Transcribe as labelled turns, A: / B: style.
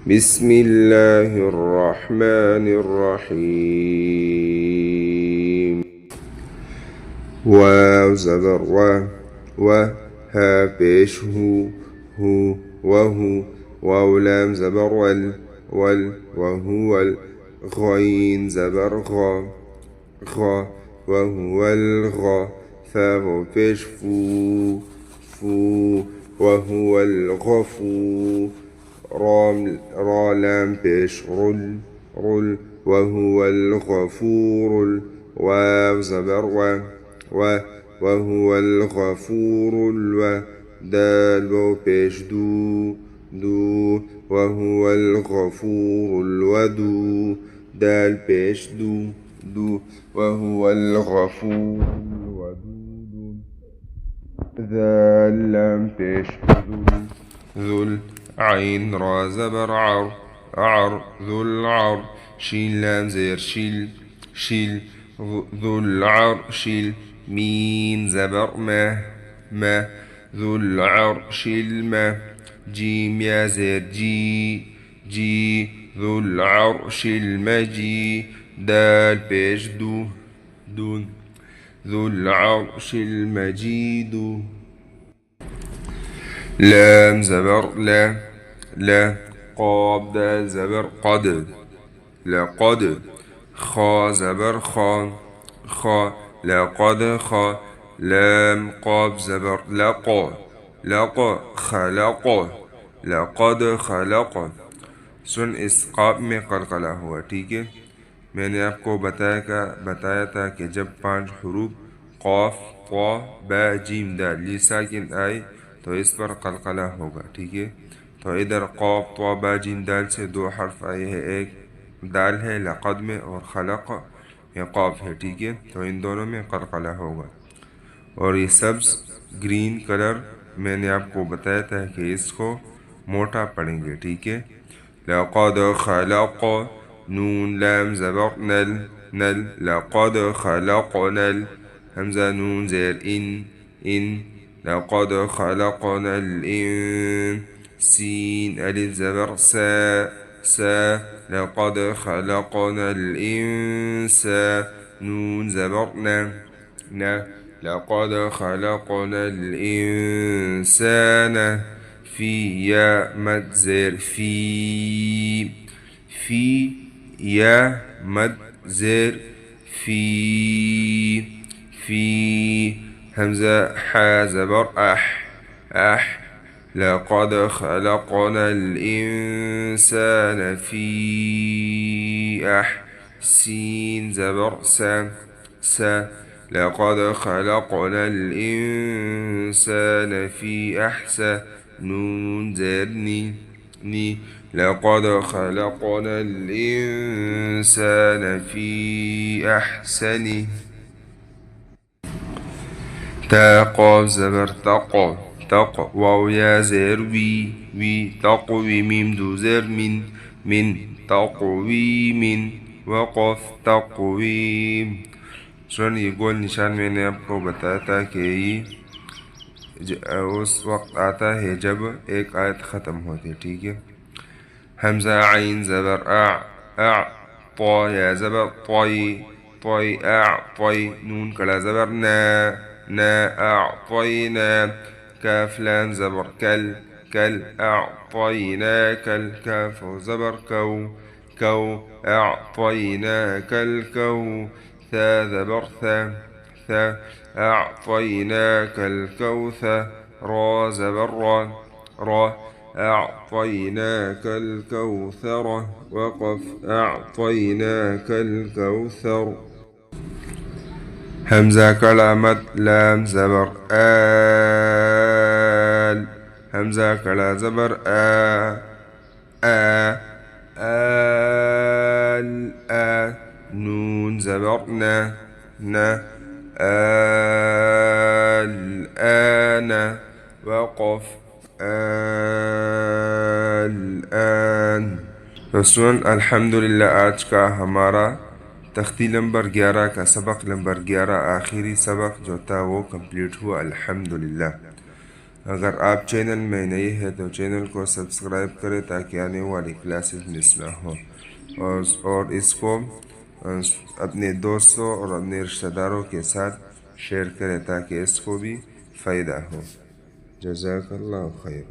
A: بسم الله الرحمن الرحيم. واو زبر و ها پیش هو وهو. واو لام زبر وهو غين زبر غا وهو الغا. فا پیش فو وهو الغفور. را لام پیش رل وهو الغفور. واو زبر وهو الغفور دال واو پیش دو وهو الغفور الودود. دال پیش دو وهو الغفور الودود. ذال لام پیش ذو عين را زبر عر ذو العر. شين لام زير شيل ذو العرش. مين زبر ما ذو العرش الماء. جيم يا زير جي ذو العرش المجيد. دال بيش دون ذو العرش المجيد. لام زبر لا قاب دال زبر قد لقد. خا زبر خا لقد خا. لام قاب زبر لقى خلق لقد خلق. सुन इस काब में कलकला हुआ, ठीक है। मैंने आपको बताया था कि जब 5 हरूफ क़ाफ क़ा बा जीम दाल ये साकिन आए तो इस पर कलकला होगा, ठीक है। तो इधर क़ाफ क़ा बा जीम दाल से 2 हर्फ आए हैं, एक दाल है लक़द में और खलक़ या क़ाफ है, ठीक है। तो इन दोनों में कलकला होगा। और ये सब्ज़ ग्रीन कलर मैंने आपको बताया था कि इसको मोटा पढ़ेंगे, ठीक है। लक़द खलक़ नून लाम ज़बर नल लक़द खलक़नल। हमज़ा नून ज़ेर इन लक़द खलक़नल इन। सीन अलिफ ज़बर सा लक़द खलक़नल इंसान। नून ज़बर ना لقد خلقنا الإنسان في يا مد زير في يا مد زير في همزة حا زبر أح لقد خلقنا الإنسان في سين زبر سا لقد خلقنا الإنسان في أحسن نون زر ني لقد خلقنا الإنسان في أحسن. تا قاف زبر تق واو يا زر وي تقوي ميم دو زر من تقويم وقف تقويم. सुन ये गोल निशान मैंने आपको बताया था कि उस वक्त आता है जब एक आयत ख़त्म होती है, ठीक है। हमज़ा आइन ज़बर आ तो या ज़बर तोई नून कड़ा ज़बर ना अअतयना। काफ लाम ज़बर कल अअतयनाक काफ ज़बर कौ अअतयनाक الكو. ثا ذبر ثا أعطيناك الكوثر. را زبر را أعطيناك الكوثر. وقف أعطيناك الكوثر. همزة كلمة لام زبر آل. همزة كلا زبر نون زبر نا الآن. وقف الآن. रसूल अल्हम्दुलिल्लाह आज का हमारा तख्ती नंबर 11 का सबक नंबर 11 आखिरी सबक जो था वो कंप्लीट हुआ अल्हम्दुलिल्लाह। अगर आप चैनल में नए हैं तो चैनल को सब्सक्राइब करें ताकि आने वाली क्लासेस मिस ना हो, और इसको अपने दोस्तों और अपने रिश्तेदारों के साथ शेयर करें ताकि इसको भी फ़ायदा हो। जज़ाकल्लाहु खैर।